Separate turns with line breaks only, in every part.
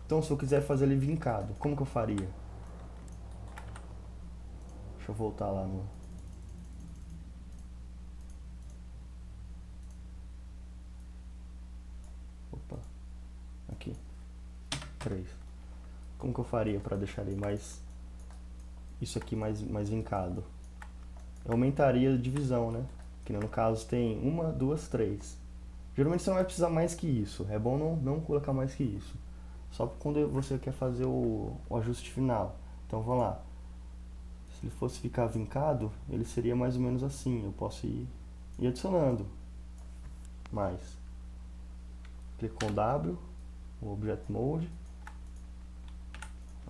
Então, se eu quiser fazer ele vincado, como que eu faria? Deixa eu voltar lá no... Opa, aqui, 3. Como que eu faria para deixar ele mais... Isso aqui mais vincado? Eu aumentaria a divisão, né? Que no caso tem 1, 2, 3. Geralmente você não vai precisar mais que isso. É bom não colocar mais que isso. Só quando você quer fazer o ajuste final. Então vamos lá. Se ele fosse ficar vincado, ele seria mais ou menos assim. Eu posso ir adicionando mais. Clico com W, o Object Mode.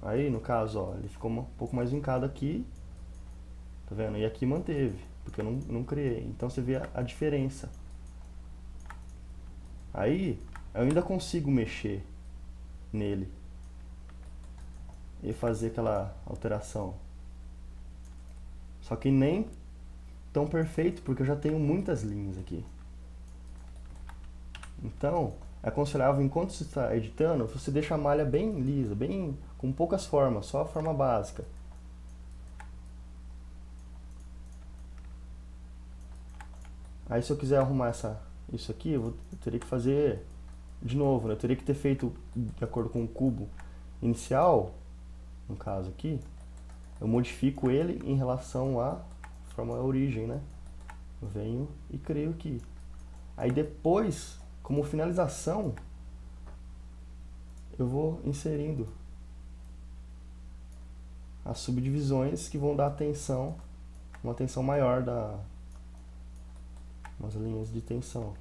Aí no caso, ó, ele ficou um pouco mais vincado aqui. Tá vendo? E aqui manteve, porque eu não criei. Então você vê a diferença. Aí eu ainda consigo mexer nele e fazer aquela alteração. Só que nem tão perfeito, porque eu já tenho muitas linhas aqui. Então, é aconselhável, enquanto você está editando, você deixa a malha bem lisa, bem com poucas formas, só a forma básica. Aí se eu quiser arrumar isso aqui, eu teria que fazer de novo, né? Eu teria que ter feito de acordo com o cubo inicial, no caso aqui, eu modifico ele em relação à forma origem, né? Eu venho e crio aqui. Aí depois, como finalização, eu vou inserindo as subdivisões que vão dar tensão, uma tensão maior, umas linhas de tensão.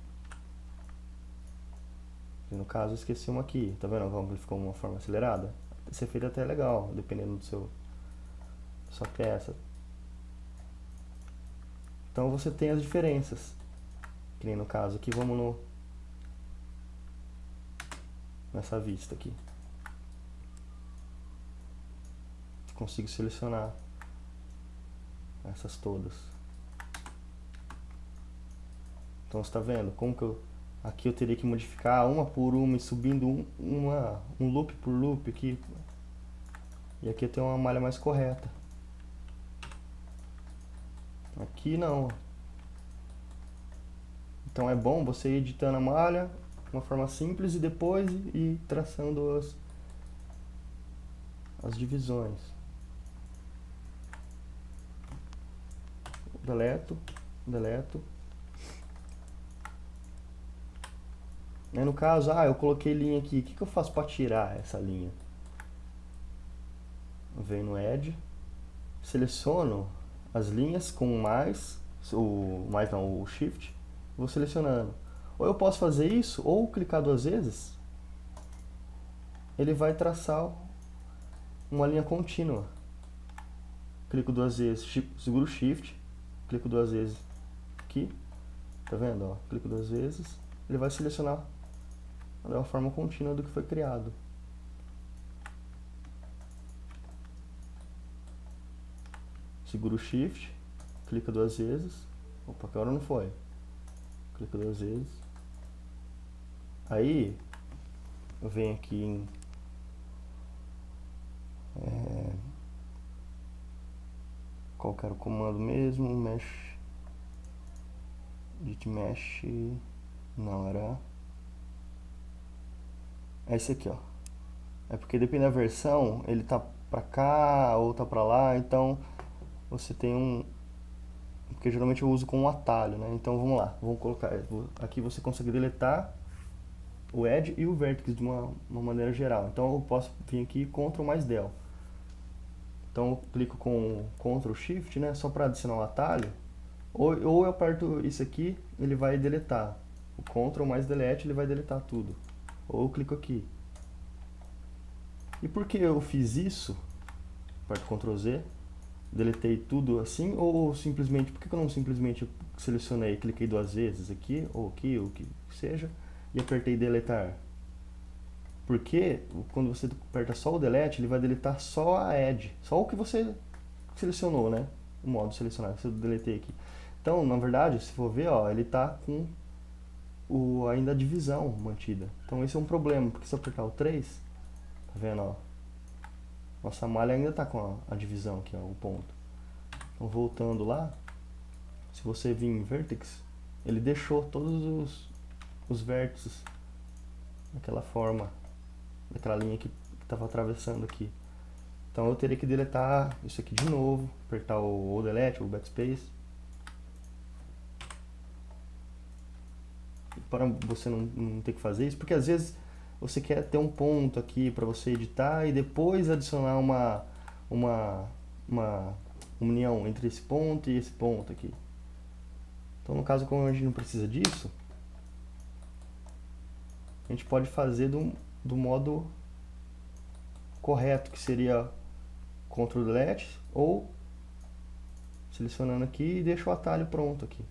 E no caso eu esqueci uma aqui, tá vendo como ele ficou de uma forma acelerada? Esse efeito até é legal, dependendo da sua peça. Então você tem as diferenças. Que nem no caso aqui, vamos nessa vista aqui. Consigo selecionar essas todas. Então você está vendo como que aqui eu teria que modificar uma por uma e subindo um loop por loop aqui. E aqui eu tenho uma malha mais correta. Aqui não. Então é bom você ir editando a malha de uma forma simples e depois ir traçando as divisões. Deleto. Aí no caso, eu coloquei linha aqui. O que eu faço para tirar essa linha? Eu venho no Edge, seleciono as linhas com o Shift, vou selecionando. Ou eu posso fazer isso, ou clicar 2 vezes, ele vai traçar uma linha contínua. Clico 2 vezes, seguro o Shift, clico 2 vezes aqui, tá vendo? Ó, clico 2 vezes, ele vai selecionar a forma contínua do que foi criado. Seguro o Shift, clica 2 vezes, opa, que hora não foi, clica 2 vezes, aí eu venho aqui em qual que era o comando mesmo, mesh, git mesh, não, era esse aqui, ó. É porque depende da versão, ele tá pra cá ou tá pra lá, então você tem porque geralmente eu uso com um atalho, né? Então vamos lá, vamos colocar, aqui você consegue deletar o Edge e o Vertex de uma maneira geral. Então eu posso vir aqui Ctrl mais Del. Então eu clico com Ctrl Shift, né? Só para adicionar um atalho. Ou eu aperto isso aqui, ele vai deletar. O Ctrl mais Delete, ele vai deletar tudo. Ou eu clico aqui. E por que eu fiz isso? Aperto Ctrl Z, deletei tudo assim, ou simplesmente, por que eu não simplesmente selecionei, cliquei 2 vezes aqui, ou o que seja, e apertei deletar? Porque quando você aperta só o delete, ele vai deletar só a edge, só o que você selecionou, né? O modo selecionado, se eu deletei aqui. Então, na verdade, se for ver, ó, ele tá com ainda a divisão mantida. Então esse é um problema, porque se eu apertar o 3, Tá vendo, ó? Nossa malha ainda tá com a divisão aqui, ó, o ponto. Então voltando lá, se você vir em Vertex, ele deixou todos os vértices daquela forma, daquela linha que estava atravessando aqui. Então eu teria que deletar isso aqui de novo, apertar o Delete, o Backspace. Para você não ter que fazer isso, porque às vezes você quer ter um ponto aqui para você editar e depois adicionar uma união entre esse ponto e esse ponto aqui. Então no caso, como a gente não precisa disso, a gente pode fazer do modo correto, que seria Ctrl Delete, ou selecionando aqui e deixo o atalho pronto aqui.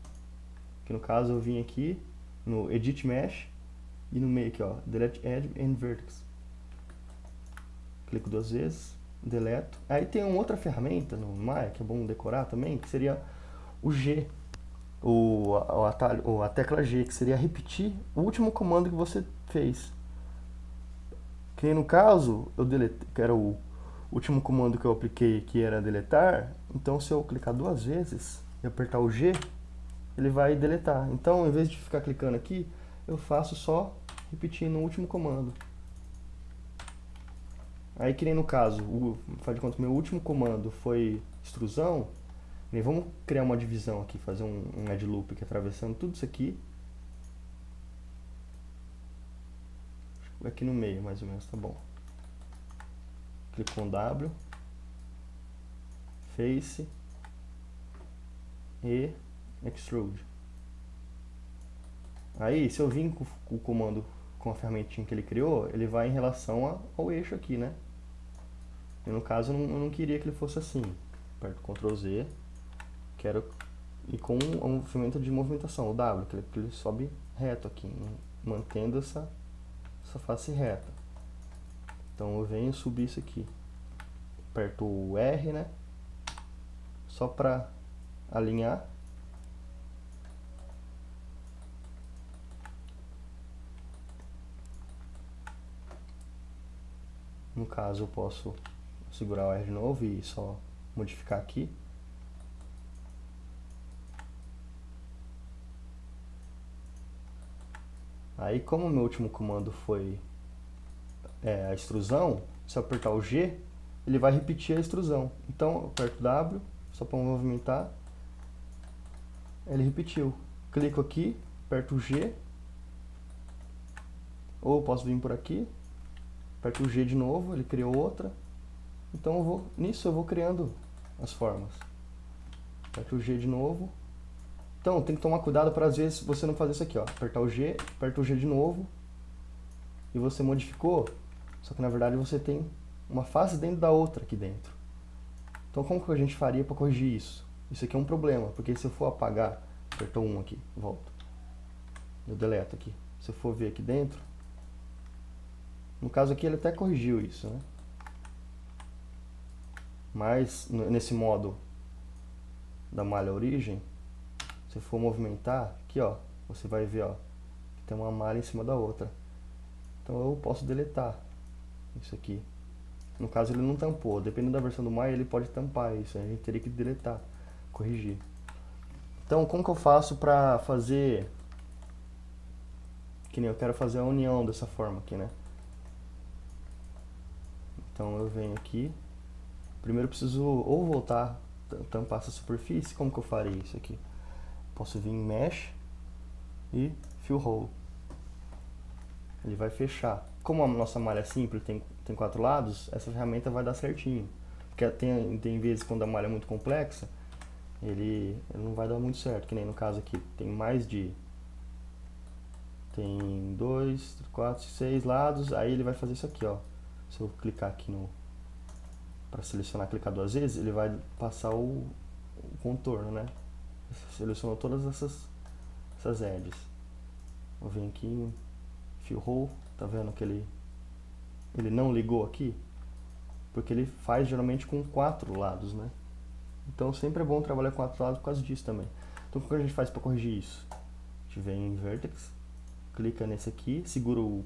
Que no caso eu vim aqui no Edit Mesh e no meio aqui, ó, Delete Edge and Vertex. Clico duas vezes, deleto. Aí tem uma outra ferramenta no Maya que é bom decorar também, que seria o G, o atalho, a tecla G, que seria repetir o último comando que você fez. Que no caso, eu deletei, que era o último comando que eu apliquei, que era deletar. Então se eu clicar duas vezes e apertar o G, ele vai deletar. Então, em vez de ficar clicando aqui, eu faço só repetindo o último comando. Aí, que nem no caso, faz de conta que meu último comando foi extrusão, e vamos criar uma divisão aqui, fazer um add loop aqui, atravessando tudo isso aqui. Aqui no meio, mais ou menos, tá bom. Clico com W, Face e Extrude. Aí, se eu vim com o comando com a ferramentinha que ele criou, ele vai em relação ao eixo aqui, né? E no caso, eu não queria que ele fosse assim. Aperto Ctrl Z, quero ir com a ferramenta de movimentação, o W, que ele sobe reto aqui, mantendo essa face reta. Então eu venho subir isso aqui. Aperto o R, né? Só para alinhar. No caso, eu posso segurar o R de novo e só modificar aqui. Aí, como o meu último comando foi a extrusão, se eu apertar o G, ele vai repetir a extrusão. Então, eu aperto W, só para movimentar. Ele repetiu. Clico aqui, aperto o G. Ou eu posso vir por aqui, aperto o G de novo, ele criou outra. Então nisso eu vou criando as formas. Aperto o G de novo. Então tem que tomar cuidado para às vezes você não fazer isso aqui, ó. Apertar o G, aperta o G de novo. E você modificou, só que na verdade você tem uma face dentro da outra aqui dentro. Então como que a gente faria para corrigir isso? Isso aqui é um problema, porque se eu for apagar, apertou 1 aqui, volto. Eu deleto aqui. Se eu for ver aqui dentro, no caso aqui ele até corrigiu isso, né? Mas nesse modo da malha origem, se for movimentar, aqui ó, você vai ver ó, que tem uma malha em cima da outra. Então eu posso deletar isso aqui. No caso ele não tampou, dependendo da versão do Maya ele pode tampar isso, a gente teria que deletar, corrigir. Então como que eu faço para fazer, que nem eu quero fazer a união dessa forma aqui, né? Então eu venho aqui, primeiro eu preciso ou voltar, tampar essa superfície. Como que eu farei isso aqui? Posso vir em Mesh e Fill Hole. Ele vai fechar. Como a nossa malha é simples, tem 4 lados, essa ferramenta vai dar certinho. Porque tem vezes quando a malha é muito complexa, ele não vai dar muito certo, que nem no caso aqui. Tem 2, 4, 6 lados, aí ele vai fazer isso aqui, ó. Se eu clicar aqui para selecionar, clicar 2 vezes, ele vai passar o contorno, né? Selecionou todas essas edges. Vou vir aqui em Fill Hole, tá vendo que ele não ligou aqui? Porque ele faz geralmente com 4 lados, né? Então sempre é bom trabalhar com 4 lados por causa disso também. Então o que a gente faz para corrigir isso? A gente vem em Vertex, clica nesse aqui, segura o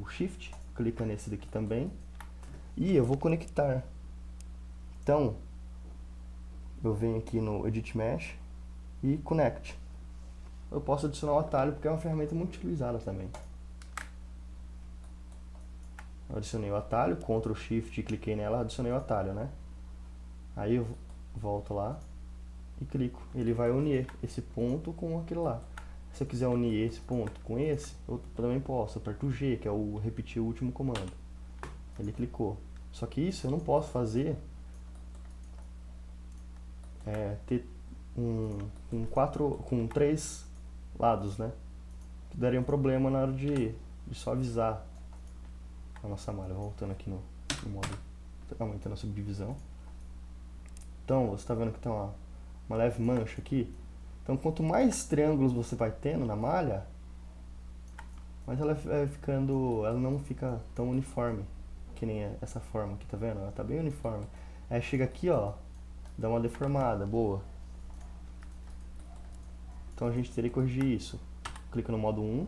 Shift, clica nesse daqui também, E eu vou conectar. Então, eu venho aqui no Edit Mesh e Connect. Eu posso adicionar o atalho porque é uma ferramenta muito utilizada também. Eu adicionei o atalho, Ctrl Shift e cliquei nela, adicionei o atalho, né? Aí eu volto lá e clico. Ele vai unir esse ponto com aquele lá. Se eu quiser unir esse ponto com esse, eu também posso. Eu aperto o G, que é o repetir o último comando. Ele clicou. Só que isso eu não posso fazer ter com 3 lados, né? Que daria um problema na hora de suavizar a nossa malha. Voltando aqui no modo, aumentando a subdivisão. Então, você está vendo que tem uma leve mancha aqui. Então, quanto mais triângulos você vai tendo na malha, mais ela vai ficando, ela não fica tão uniforme, que nem essa forma aqui, tá vendo? Ela tá bem uniforme. Aí chega aqui, ó, dá uma deformada, boa. Então a gente teria que corrigir isso. Clica no modo 1,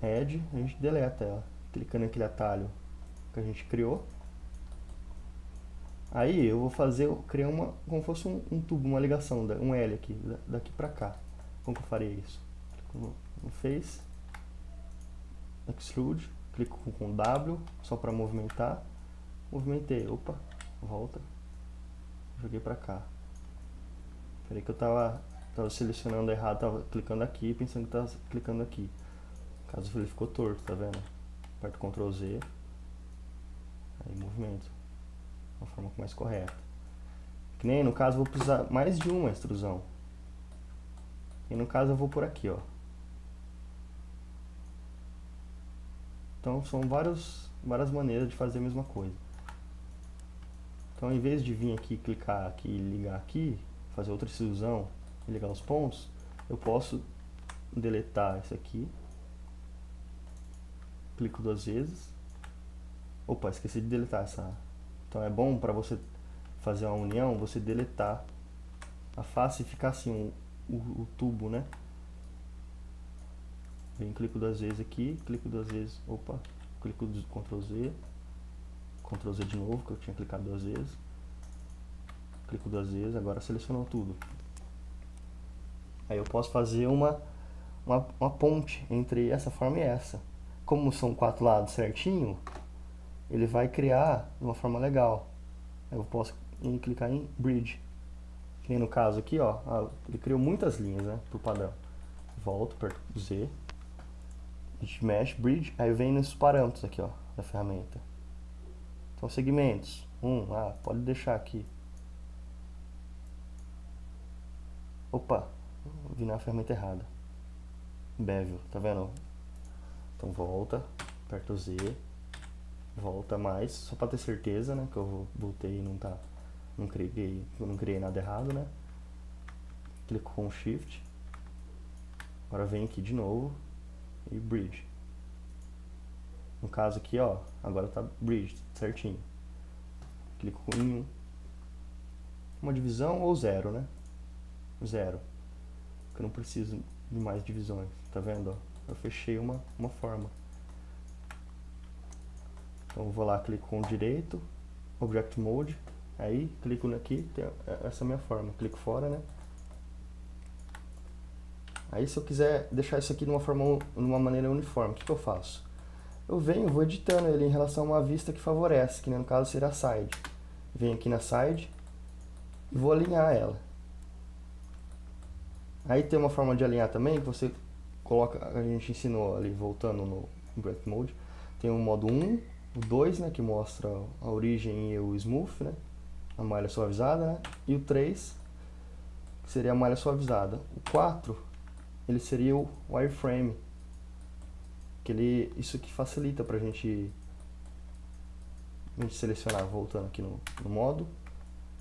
Add, a gente deleta ela, clicando naquele atalho que a gente criou. Aí eu vou criar como fosse um tubo, uma ligação, um L aqui, daqui pra cá. Como que eu faria isso? Clico no Face, Extrude, clico com W, só para movimentar. Movimentei, opa, volta. Joguei pra cá. Peraí que eu tava selecionando errado, tava clicando aqui, pensando que tava clicando aqui. No caso ele ficou torto, tá vendo? Aperto Ctrl Z, aí movimento. Uma forma mais correta. Que nem no caso eu vou precisar mais de uma extrusão. E no caso eu vou por aqui, ó. Então são várias maneiras de fazer a mesma coisa. Então, em vez de vir aqui, clicar aqui e ligar aqui, fazer outra extrusão e ligar os pontos, eu posso deletar isso aqui. Clico 2 vezes. Opa, esqueci de deletar essa. Então é bom para você fazer uma união, você deletar a face e ficar assim, o tubo, né? Vem, clico 2 vezes aqui, clico 2 vezes, opa, clico Ctrl Z. Ctrl Z de novo, que eu tinha clicado 2 vezes. Clico 2 vezes, agora selecionou tudo. Aí eu posso fazer uma ponte entre essa forma e essa. Como são 4 lados certinho, ele vai criar de uma forma legal. Aí eu posso clicar em Bridge. Que nem no caso aqui, ó, ele criou muitas linhas, né, por padrão. Volto, aperto Z, Mesh, Bridge, aí vem nos parâmetros aqui, ó, da ferramenta. Então, segmentos. Pode deixar aqui. Opa, vi na ferramenta errada. Bevel, tá vendo? Então volta, aperta o Z, volta mais, só para ter certeza, né, que eu voltei e não criei nada errado, né? Clico com Shift. Agora vem aqui de novo e Bridge. No caso aqui, ó, agora tá Bridge, certinho. Clico em uma divisão ou 0, né? 0. Porque eu não preciso de mais divisões, tá vendo? Ó? Eu fechei uma forma. Então eu vou lá, clico com o direito, Object Mode, aí clico aqui, tem essa minha forma, clico fora, né? Aí se eu quiser deixar isso aqui de uma maneira uniforme, o que eu faço? Eu vou editando ele em relação a uma vista que favorece, que no caso será a side. Venho aqui na side e vou alinhar ela. Aí tem uma forma de alinhar também, que você coloca, a gente ensinou ali, voltando no Object Mode, tem o modo 1, o 2, né, que mostra a origem e o smooth, né, a malha suavizada, né, e o 3, que seria a malha suavizada. O 4, ele seria o wireframe, que isso que facilita pra gente selecionar, voltando aqui no modo,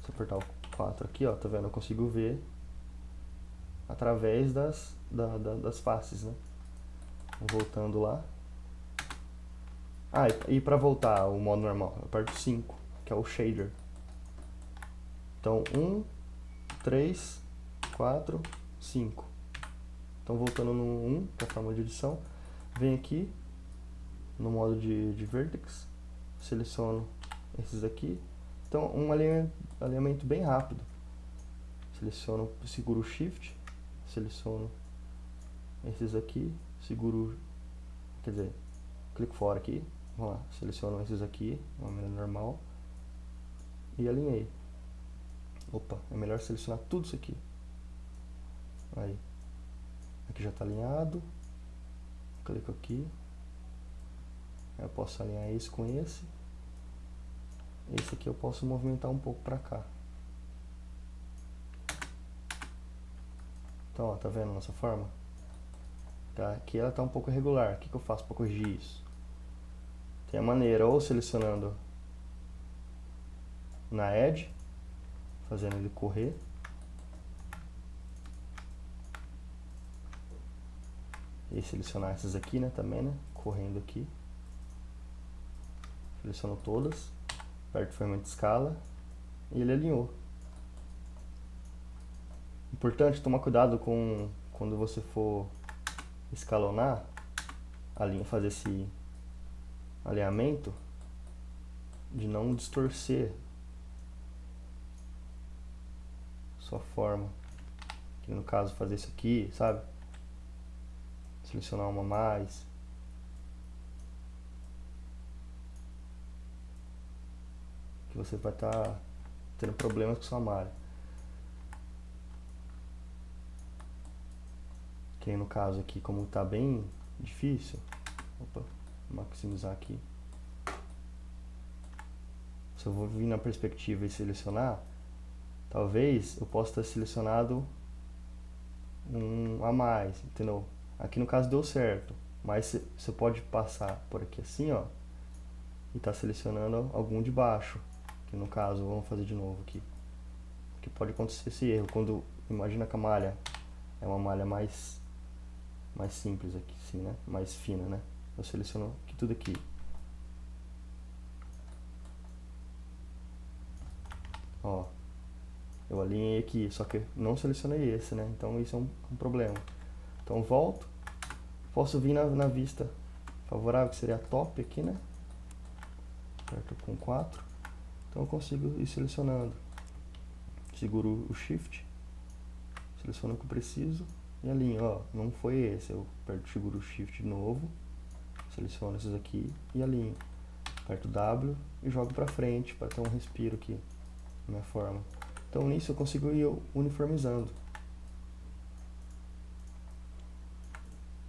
se apertar o 4 aqui, ó, tá vendo, eu consigo ver através das faces, né, voltando lá. E para voltar ao modo normal, eu aperto 5, que é o shader. Então, 1, 3, 4, 5. Então, voltando no 1, que é a forma de edição, vem aqui no modo de vertex, seleciono esses aqui. Então, um alinhamento bem rápido. Seleciono, seguro o Shift, seleciono esses aqui, seguro, quer dizer, clico fora aqui, vamos lá, seleciono esses aqui, de uma maneira normal, e alinhei. Opa, é melhor selecionar tudo isso aqui. Aí, aqui já está alinhado, clico aqui, aí eu posso alinhar esse com esse. Esse aqui eu posso movimentar um pouco para cá. Então, ó, tá vendo nossa forma? Tá? Aqui ela tá um pouco irregular. O que eu faço para corrigir isso? Tem a maneira ou selecionando na Edge, fazendo ele correr. E selecionar essas aqui, né, também, né, correndo aqui. Seleciono todas, aperto o ferramenta de escala e ele alinhou. Importante tomar cuidado com quando você for escalonar, fazer esse alinhamento, de não distorcer sua forma. Que no caso fazer isso aqui, sabe? Selecionar uma a mais. Que você vai estar tendo problemas com sua malha. Que aí no caso aqui, como está bem difícil, opa, vou maximizar aqui. Se eu vou vir na perspectiva e selecionar, talvez eu possa ter selecionado um a mais, entendeu? Aqui no caso deu certo, mas você pode passar por aqui assim, ó, e tá selecionando algum de baixo, que no caso, vamos fazer de novo aqui. Que pode acontecer esse erro, quando imagina que a malha é uma malha mais simples aqui, sim, né? Mais fina, né? Eu seleciono aqui, tudo aqui. Ó, eu alinhei aqui, só que não selecionei esse, né? Então isso é um problema. Então volto, posso vir na vista favorável, que seria a top aqui, né? Aperto com 4. Então eu consigo ir selecionando. Seguro o Shift, seleciono o que eu preciso e alinho. Ó, não foi esse, eu aperto, seguro o Shift de novo, seleciono esses aqui e alinho. Aperto W e jogo pra frente para ter um respiro aqui na minha forma. Então nisso eu consigo ir uniformizando.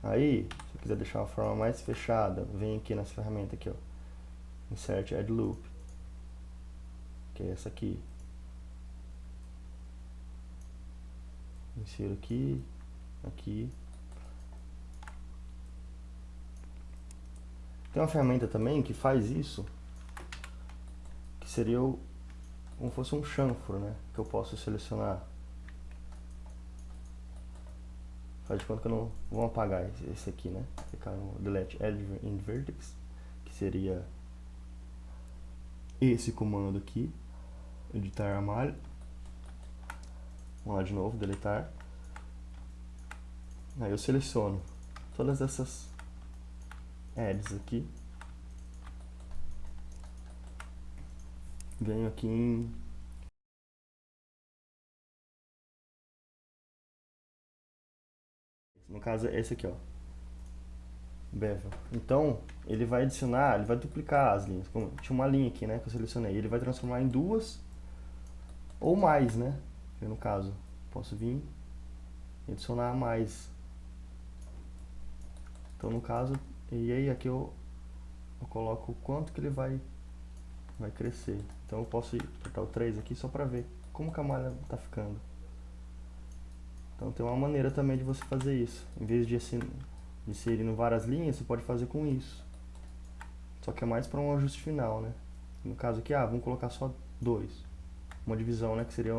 Aí, se eu quiser deixar uma forma mais fechada, vem aqui nessa ferramenta aqui, ó, Insert Add Loop, que é essa aqui. Insiro aqui, aqui. Tem uma ferramenta também que faz isso, que seria como fosse um chanfro, né? Que eu posso selecionar. Faz de conta que eu não vou apagar esse aqui, né? Ficar no Delete Edge in Vertex, que seria esse comando aqui, editar a malha. Vamos lá de novo, deletar. Aí eu seleciono todas essas edges aqui. Venho aqui em no caso é esse aqui, ó, Bevel. Então ele vai adicionar, ele vai duplicar as linhas. Como tinha uma linha aqui, né, que eu selecionei, ele vai transformar em duas ou mais, né? Eu, no caso, posso vir e adicionar mais. Então no caso, e aí aqui eu coloco o quanto que ele vai crescer. Então eu posso apertar o 3 aqui só para ver como que a malha está ficando. Então tem uma maneira também de você fazer isso. Em vez de inserindo várias linhas, você pode fazer com isso. Só que é mais para um ajuste final, né? No caso aqui, vamos colocar só 2. Uma divisão, né? Que seria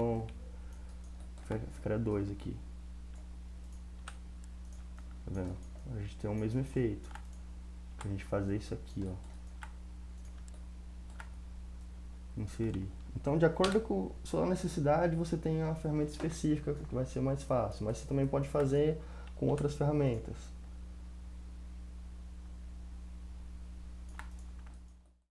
ficaria 2 aqui. Tá vendo? A gente tem o mesmo efeito. A gente fazer isso aqui, ó. Inserir. Então, de acordo com sua necessidade, você tem uma ferramenta específica que vai ser mais fácil. Mas você também pode fazer com outras ferramentas.